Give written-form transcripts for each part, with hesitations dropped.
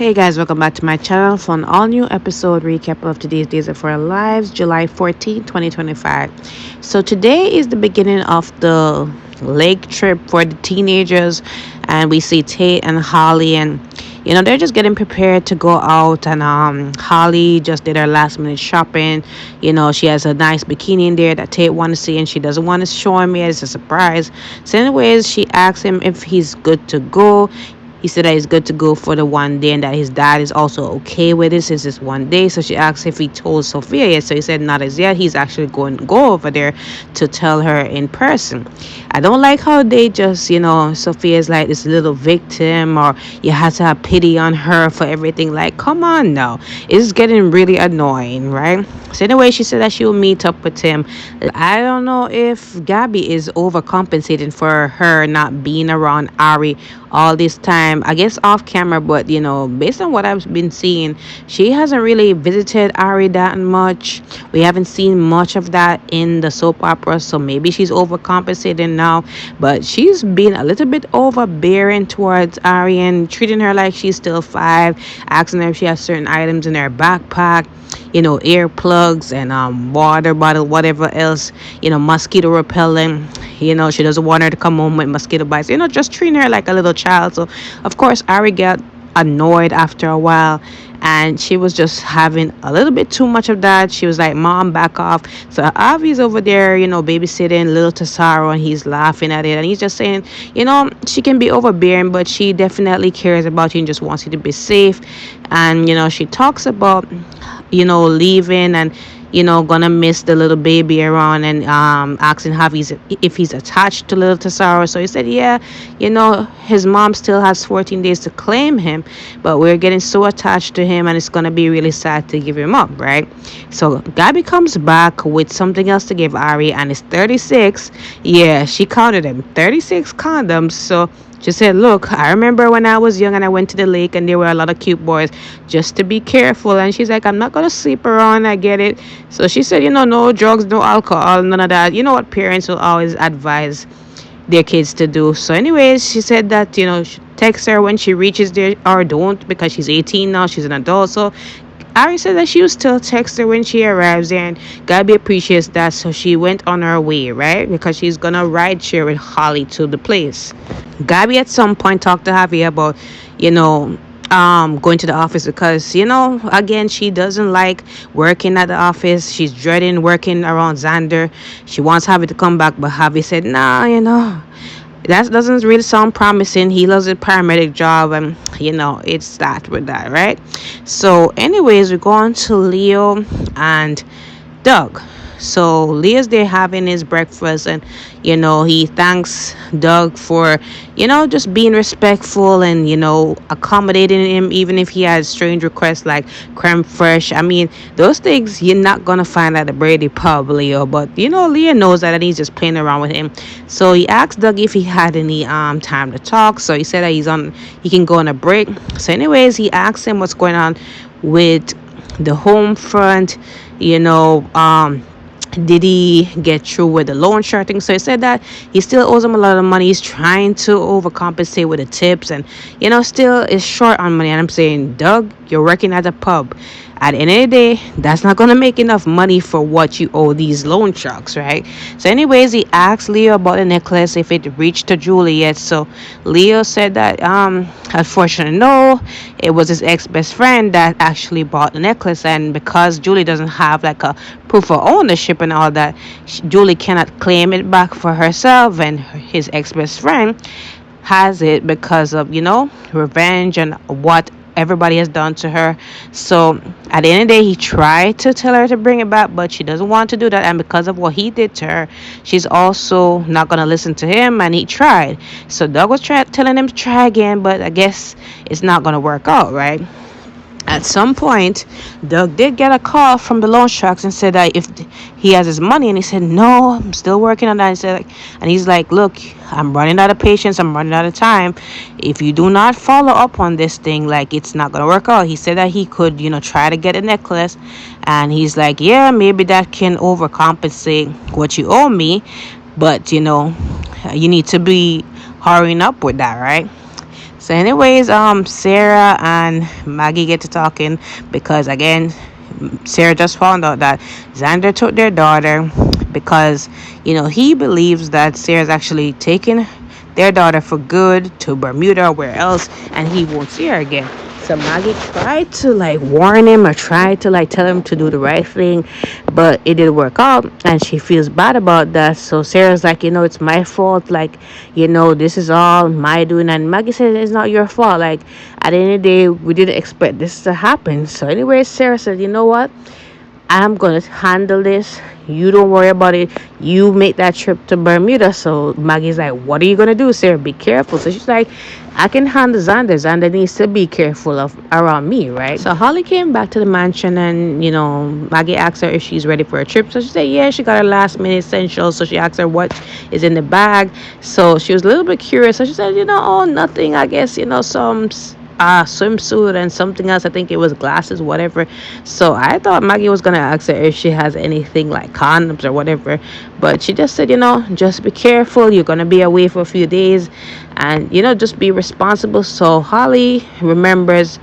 Hey guys, welcome back to my channel for an all new episode recap of today's Days of Our Lives, July 14, 2025. So, today is the beginning of the lake trip for the teenagers, and we see Tate and Holly, and they're just getting prepared to go out. And Holly just did her last minute shopping. She has a nice bikini in there that Tate want to see, and she doesn't want to show him yet. It's a surprise. So, anyways, she asks him if he's good to go. He said that he's good to go for the one day and that his dad is also okay with it since it's one day. So she asked if he told Sophia yet. So he said not as yet. He's actually going to go over there to tell her in person. I don't like how they just, Sophia's like this little victim, or you have to have pity on her for everything. Like, come on now. It's getting really annoying, right? So anyway, she said that she will meet up with him. I don't know if Gabby is overcompensating for her not being around Ari all this time. I guess off camera, but based on what I've been seeing, she hasn't really visited Ari that much. We haven't seen much of that in the soap opera, so maybe she's overcompensating now. But she's been a little bit overbearing towards Ari and treating her like she's still 5, asking her if she has certain items in her backpack, earplugs and water bottle, whatever else, mosquito repellent. She doesn't want her to come home with mosquito bites, just treating her like a little child. So of course Ari got annoyed after a while, and she was just having a little bit too much of that. She was like, "Mom, back off." So Avi's over there, babysitting little Tesaro, and he's laughing at it, and he's just saying, she can be overbearing, but she definitely cares about you and just wants you to be safe. And she talks about leaving and gonna miss the little baby around, and asking if he's attached to little Tesaro. So he said, yeah, his mom still has 14 days to claim him, but we're getting so attached to him, and it's gonna be really sad to give him up, right? So Gabby comes back with something else to give Ari, and it's 36. Yeah, she counted them, 36 condoms. So she said, "Look, I remember when I was young and I went to the lake and there were a lot of cute boys. Just to be careful." And she's like, "I'm not going to sleep around. I get it." So she said, no drugs, no alcohol, none of that. You know what parents will always advise their kids to do. So anyways, she said that, text her when she reaches there, or don't, because she's 18 now. She's an adult. So Ari said that she will still text her when she arrives there, and Gabby appreciates that. So she went on her way, right? Because she's going to ride share with Holly to the place. Gabby at some point talked to Javi about, going to the office because, again, she doesn't like working at the office. She's dreading working around Xander. She wants Javi to come back, but Javi said, nah, that doesn't really sound promising. He loves a paramedic job, and it's that with that, right? So anyways, we go on to Leo and Doug. So Leo's there having his breakfast, and he thanks Doug for just being respectful and accommodating him, even if he has strange requests like creme fraiche. I mean, those things you're not gonna find at the Brady pub, Leo, but Leo knows that, and he's just playing around with him. So he asked Doug if he had any time to talk. So he said that he can go on a break. So anyways, he asked him what's going on with the home front. Did he get through with the loan shark thing? So he said that he still owes him a lot of money. He's trying to overcompensate with the tips, and still is short on money. And I'm saying, Doug, you're working at a pub. At the end of the day, that's not gonna make enough money for what you owe these loan sharks, right? So anyways, he asked Leo about the necklace, if it reached to Julie yet. So Leo said that unfortunately no, it was his ex-best friend that actually bought the necklace, and because Julie doesn't have like a proof of ownership and all that, Julie cannot claim it back for herself, and his ex-best friend has it because of revenge and what everybody has done to her. So at the end of the day, he tried to tell her to bring it back, but she doesn't want to do that, and because of what he did to her, she's also not going to listen to him, and he tried. So Doug was telling him to try again, but I guess it's not going to work out, right? At some point, Doug did get a call from the loan sharks and said that if he has his money, and he said, "No, I'm still working on that." And he's like, "Look, I'm running out of patience. I'm running out of time. If you do not follow up on this thing, like, it's not gonna work out." He said that he could, try to get a necklace, and he's like, "Yeah, maybe that can overcompensate what you owe me, but you need to be hurrying up with that, right?" So, anyways, Sarah and Maggie get to talking because again, Sarah just found out that Xander took their daughter because he believes that Sarah's actually taking their daughter for good to Bermuda or where else, and he won't see her again. So Maggie tried to like warn him or tried to like tell him to do the right thing, but it didn't work out, and she feels bad about that. So Sarah's like, it's my fault. Like, this is all my doing, and Maggie said it's not your fault. Like, at the end of the day, we didn't expect this to happen. So anyway, Sarah said, you know what? I'm gonna handle this. You don't worry about it. You make that trip to Bermuda. So Maggie's like, what are you gonna do, Sarah? Be careful. So she's like, I can handle Xander. Xander needs to be careful of around me, right? So Holly came back to the mansion, and Maggie asked her if she's ready for a trip. So she said, yeah, she got her last minute essentials. So she asked her what is in the bag. So she was a little bit curious. So she said, oh, nothing. I guess some swimsuit and something else. I think it was glasses, whatever. So I thought Maggie was gonna ask her if she has anything like condoms or whatever, but she just said, just be careful. You're gonna be away for a few days, and just be responsible. So Holly remembers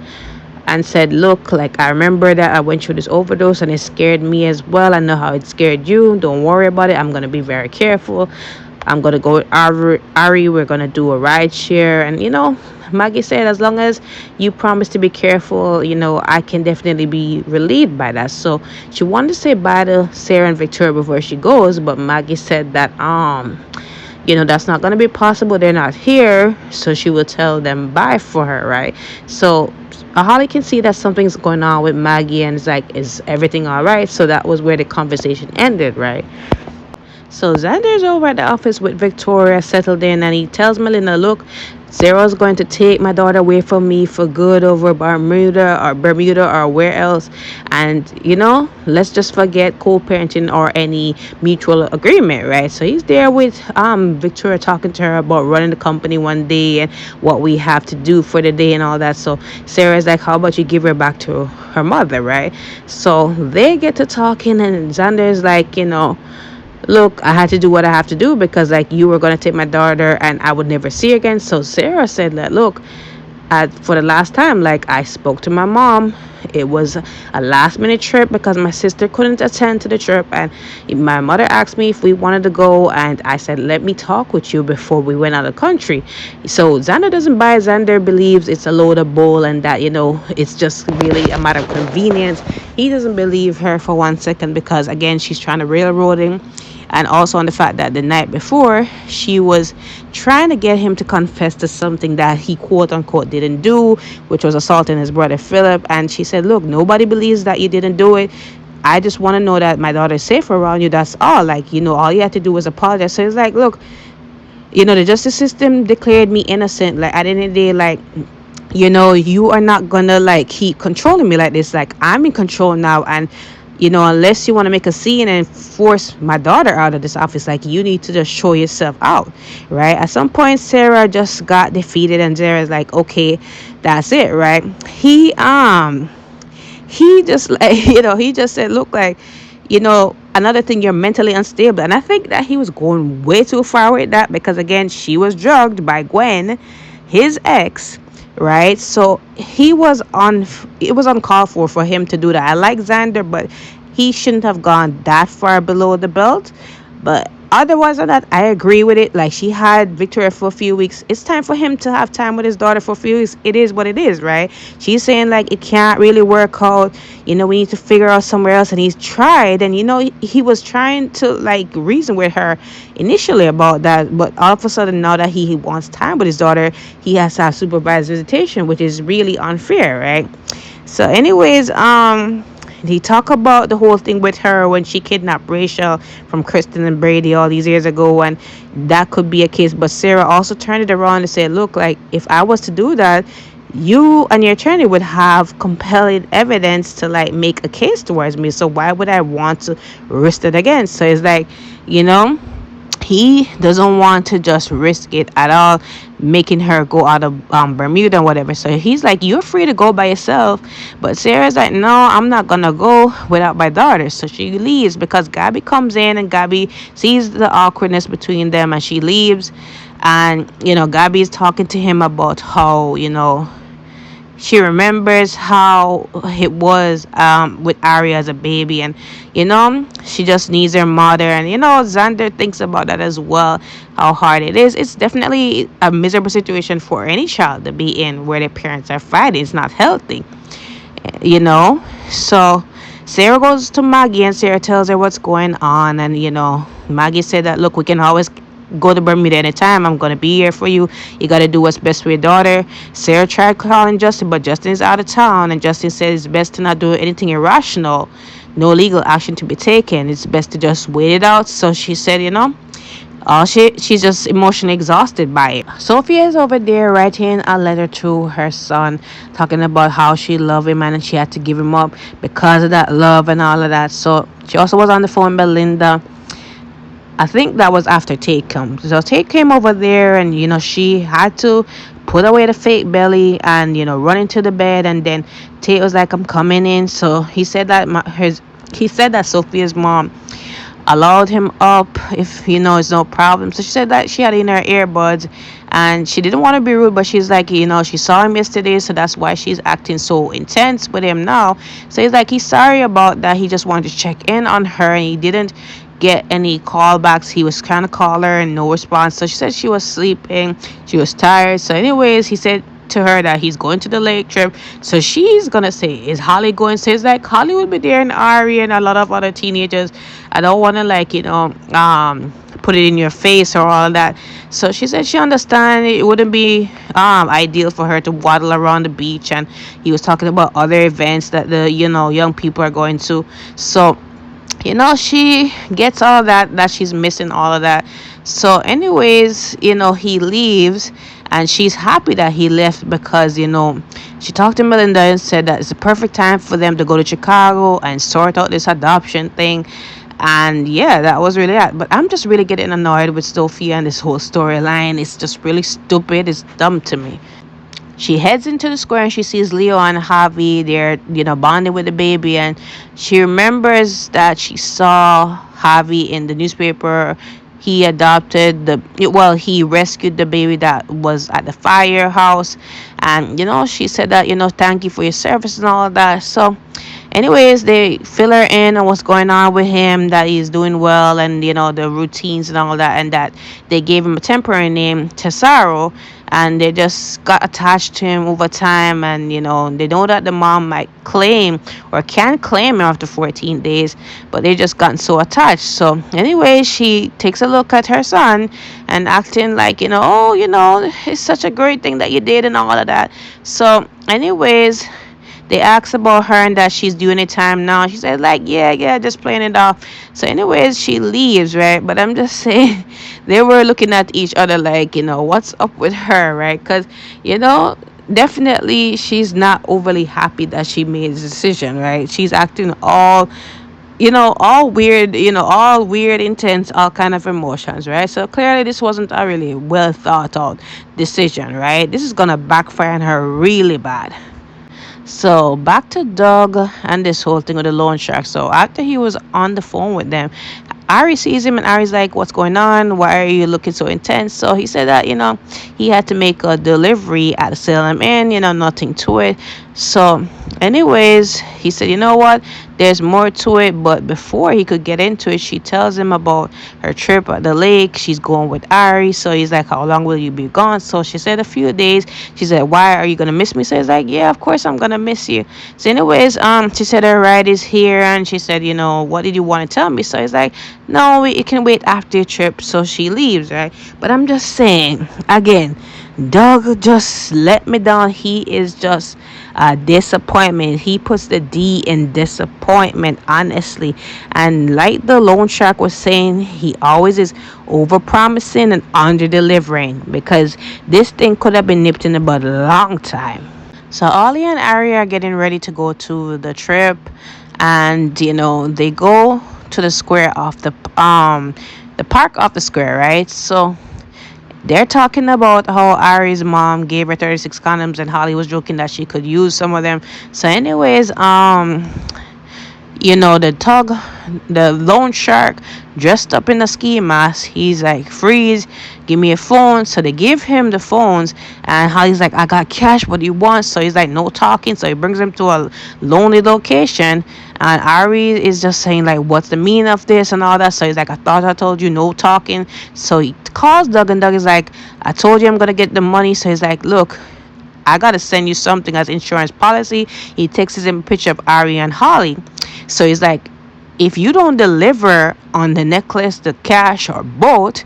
and said, look, like, I remember that I went through this overdose and it scared me as well. I know how it scared you. Don't worry about it. I'm gonna be very careful. I'm gonna go with Ari. We're gonna do a ride share, and Maggie said, as long as you promise to be careful, I can definitely be relieved by that. So she wanted to say bye to Sarah and Victoria before she goes, but Maggie said that that's not gonna be possible. They're not here, so she will tell them bye for her, right? So Holly can see that something's going on with Maggie, and it's like, is everything all right? So that was where the conversation ended, right? So Xander's over at the office with Victoria, settled in, and he tells Melinda, look, Sarah's going to take my daughter away from me for good over Bermuda or where else. And, let's just forget co-parenting or any mutual agreement, right? So he's there with Victoria, talking to her about running the company one day and what we have to do for the day and all that. So Sarah's like, how about you give her back to her mother, right? So they get to talking, and Xander's like, look, I had to do what I have to do because like you were going to take my daughter and I would never see her again. So Sarah said that, look, for the last time, like, I spoke to my mom. It was a last minute trip because my sister couldn't attend to the trip, and my mother asked me if we wanted to go, and I said, let me talk with you before we went out of the country. So Xander doesn't buy. Xander believes it's a load of bull and that it's just really a matter of convenience. He doesn't believe her for 1 second because again, she's trying to railroad him, and also on the fact that the night before she was trying to get him to confess to something that he quote unquote didn't do, which was assaulting his brother Philip. And she said, look, nobody believes that you didn't do it. I just want to know that my daughter is safe around you. That's all. Like, all you had to do was apologize. So it's like, look, the justice system declared me innocent. Like, at the end of the day, like, you are not gonna like keep controlling me like this. Like, I'm in control now, and unless you want to make a scene and force my daughter out of this office, like, you need to just show yourself out, right? At some point, Sarah just got defeated, and Sarah's like, okay, that's it, right? He just like, he just said, look, like, another thing, you're mentally unstable. And I think that he was going way too far with that because, again, she was drugged by Gwen, his ex, right? So it was uncalled for him to do that. I like Xander, but he shouldn't have gone that far below the belt. But otherwise than that, I agree with it. Like, she had Victoria for a few weeks. It's time for him to have time with his daughter for a few weeks. It is what it is, right? She's saying like it can't really work out. We need to figure out somewhere else. And he's tried, and he was trying to like reason with her initially about that. But all of a sudden, now that he wants time with his daughter, he has to have supervised visitation, which is really unfair, right? So, anyways, he talked about the whole thing with her when she kidnapped Rachel from Kristen and Brady all these years ago, and that could be a case. But Sarah also turned it around and said, look, like, if I was to do that, you and your attorney would have compelling evidence to like make a case towards me. So why would I want to risk it again? So it's like, he doesn't want to just risk it at all, making her go out of Bermuda and whatever. So he's like, you're free to go by yourself. But Sarah's like, no, I'm not gonna go without my daughter. So she leaves because Gabby comes in, and Gabby sees the awkwardness between them, and she leaves. And Gabby's talking to him about how she remembers how it was with Ari as a baby, and she just needs her mother. And Xander thinks about that as well, how hard it is. It's definitely a miserable situation for any child to be in, where their parents are fighting. It's not healthy, so Sarah goes to Maggie, and Sarah tells her what's going on. And Maggie said that, look, we can always go to Bermuda anytime. I'm gonna be here for you. You gotta do what's best for your daughter. Sarah tried calling Justin, but Justin is out of town, and Justin said it's best to not do anything irrational. No legal action to be taken. It's best to just wait it out. So she said, she's just emotionally exhausted by it. Sophia is over there writing a letter to her son, talking about how she loved him and she had to give him up because of that love and all of that. So she also was on the phone with Belinda. I think that was after Tate came. So Tate came over there, and she had to put away the fake belly and run into the bed. And then Tate was like, "I'm coming in." So he said that Sophia's mom allowed him up if it's no problem. So she said that she had in her earbuds, and she didn't want to be rude, but she's like, she saw him yesterday, so that's why she's acting so intense with him now. So he's like, he's sorry about that. He just wanted to check in on her, and he didn't get any callbacks. He was trying to call her and no response. So she said she was sleeping, she was tired. So anyways, he said to her that he's going to the lake trip. So she's gonna say, is Holly going? So it's like, Holly will be there, and Ari and a lot of other teenagers. I don't want to put it in your face or all that. So she said she understands it wouldn't be ideal for her to waddle around the beach, and he was talking about other events that the young people are going to. So she gets all that she's missing all of that. So anyways, he leaves, and she's happy that he left because she talked to Melinda and said that it's the perfect time for them to go to Chicago and sort out this adoption thing. And yeah, that was really that. But I'm just really getting annoyed with Sophia and this whole storyline. It's just really stupid. It's dumb to me. She heads into the square, and she sees Leo and Javi. They're, bonding with the baby. And she remembers that she saw Javi in the newspaper. He he rescued the baby that was at the firehouse. And, she said that, thank you for your service and all of that. So, anyways, they fill her in on what's going on with him, that he's doing well, and the routines and all that, and that they gave him a temporary name, Tesaro, and they just got attached to him over time. And they know that the mom might claim or can claim him after 14 days, but they just gotten so attached. So anyway, she takes a look at her son and acting like it's such a great thing that you did and all of that. So anyways, they asked about her and that she's doing it time now. She said like, yeah, just playing it off. So anyways, she leaves, right? But I'm just saying, they were looking at each other like, what's up with her, right? Because, definitely she's not overly happy that she made the decision, right? She's acting all weird, all weird, intense, all kind of emotions, right? So clearly this wasn't a really well thought out decision, right? This is gonna backfire on her really bad. So back to Doug and this whole thing with the loan shark. So after he was on the phone with them, Ari sees him, and Ari's like, what's going on? Why are you looking so intense? So he said that, he had to make a delivery at the Salem Inn, nothing to it. So anyways, he said, you know what? There's more to it. But before he could get into it, she tells him about her trip at the lake. She's going with Ari. So he's like, how long will you be gone? So she said a few days. She said, why are you going to miss me? So he's like, yeah, of course I'm going to miss you. So anyways, she said her ride is here, and she said, what did you want to tell me? So he's like, no, it can wait after your trip. So she leaves, right? But I'm just saying, again, Doug just let me down. He is just a disappointment. He puts the D in disappointment, honestly. And like the loan shark was saying, he always is over promising and under delivering, because this thing could have been nipped in the bud a long time. So Ollie and Ari are getting ready to go to the trip, and they go to the square off the park off the square, right? So they're talking about how Ari's mom gave her 36 condoms, and Holly was joking that she could use some of them. So anyways, the loan shark dressed up in a ski mask, he's like, freeze, give me a phone. So they give him the phones, and Holly's like, I got cash, what do you want? So he's like, no talking. So he brings him to a lonely location, and Ari is just saying like, what's the meaning of this and all that. So he's like, I thought I told you, no talking. So he calls Doug, and Doug is like, I told you I'm gonna get the money. So he's like, look, I gotta send you something as insurance policy. He takes him a picture of Ari and Holly. So he's like, if you don't deliver on the necklace, the cash, or both,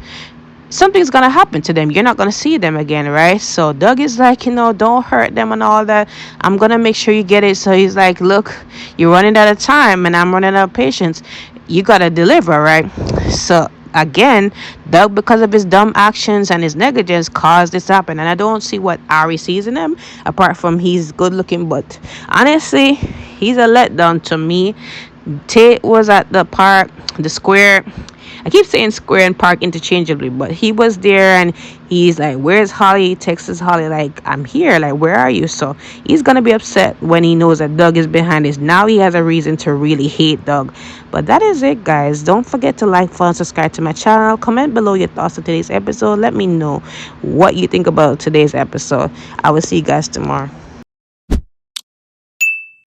something's gonna happen to them. You're not gonna see them again, right? So Doug is like, don't hurt them and all that. I'm gonna make sure you get it. So he's like, look, you're running out of time and I'm running out of patience. You gotta deliver, right? So again, Doug, because of his dumb actions and his negligence, caused this to happen. And I don't see what Ari sees in him apart from he's good looking. But honestly, he's a letdown to me. Tate was at the park, the square. I keep saying square and park interchangeably, but he was there and he's like, where's Holly? He texts Holly like, I'm here, like, where are you? So he's gonna be upset when he knows that Doug is behind this. Now he has a reason to really hate Doug. But that is it, guys. Don't forget to like, follow, and subscribe to my channel. Comment below your thoughts on today's episode. Let me know what you think about today's episode. I will see you guys tomorrow.